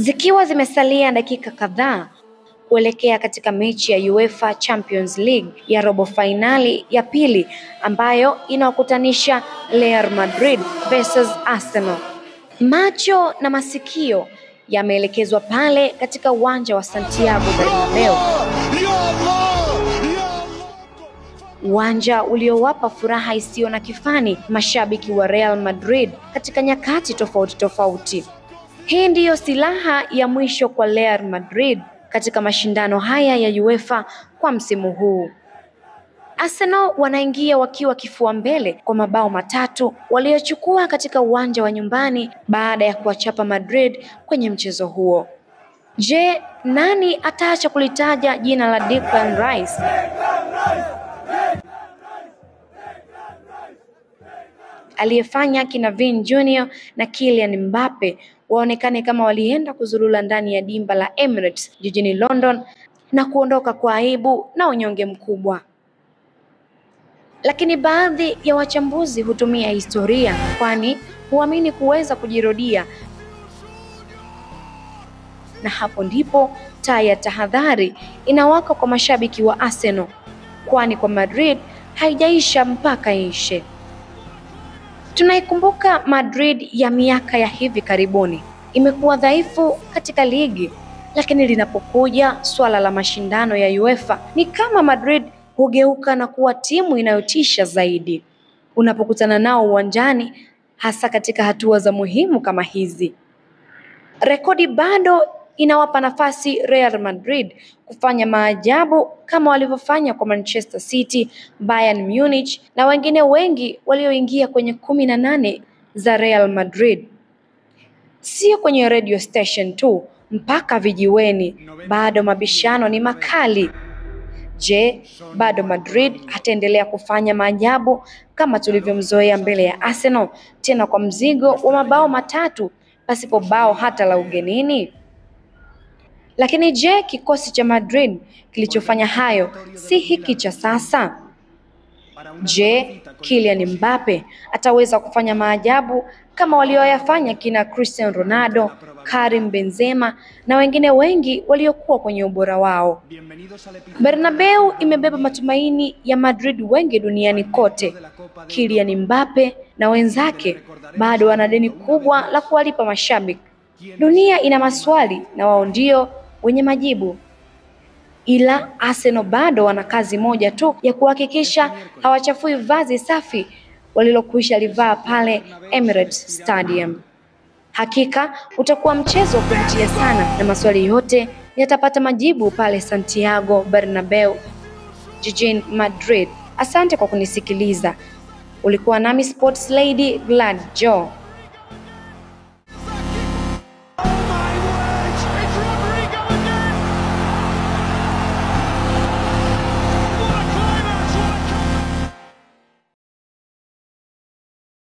Zikiwa zimesalia dakika kadhaa kuelekea katika mechi ya UEFA Champions League ya robo finali ya pili ambayo inawakutanisha Real Madrid versus Arsenal. Macho na masikio yameelekezwa pale katika uwanja wa Santiago Bernabeu. Uwanja uliowapa furaha isiyo na kifani mashabiki wa Real Madrid katika nyakati tofauti. Hii ndiyo silaha ya mwisho kwa Real Madrid katika mashindano haya ya UEFA kwa msimu huu. Arsenal wanaingia wakiwa kifua mbele kwa mabao matatu waliochukua katika uwanja wa nyumbani baada ya kuwachapa Madrid kwenye mchezo huo. Je, nani ataacha kulitaja jina la Declan Rice? Aliyefanya kina Vini Jr na Kylian Mbappe waonekane kama walienda kuzurula ndani ya dimba la Emirates jijini London na kuondoka kwa aibu na unyonge mkubwa. Lakini baadhi ya wachambuzi hutumia historia kwani huamini kuweza kujirudia, na hapo ndipo taa ya tahadhari inawaka kwa mashabiki wa Arsenal, kwani kwa Madrid haijaisha mpaka ishe. Tunaikumbuka Madrid ya miaka ya hivi karibuni imekuwa dhaifu katika ligi, lakini linapokuja swala la mashindano ya UEFA ni kama Madrid hugeuka na kuwa timu inayotisha zaidi unapokutana nao uwanjani, hasa katika hatua za muhimu kama hizi. Rekodi bado inawapa nafasi Real Madrid kufanya maajabu kama walivyofanya kwa Manchester City, Bayern Munich na wengine wengi walioingia kwenye 18 za Real Madrid. Sio kwenye radio station tu, mpaka vijiweni bado mabishano ni makali. Je, bado Madrid ataendelea kufanya maajabu kama tulivyomzoea mbele ya Arsenal, tena kwa mzigo wa mabao matatu pasipo bao hata la ugenini? Lakini je, kikosi cha Madrid kilichofanya hayo si hiki cha sasa? Je, Kylian Mbappe ataweza kufanya maajabu kama walioyafanya kina Cristiano Ronaldo, Karim Benzema na wengine wengi waliokuwa kwenye ubora wao? Bernabeu imebeba matumaini ya Madrid wengi duniani kote. Kylian Mbappe na wenzake bado wana deni kubwa la kuwalipa mashabiki. Dunia ina maswali na wao ndio wenye majibu. Ila Arsenal bado wana kazi moja tu ya kuhakikisha hawachafui vazi safi walilokwisha livaa pale Emirates Stadium. Hakika utakuwa mchezo wa kuvutia sana na maswali yote yatapata majibu pale Santiago Bernabeu jijini Madrid. Asante kwa kunisikiliza. Ulikuwa nami Sports Lady Glad Joe.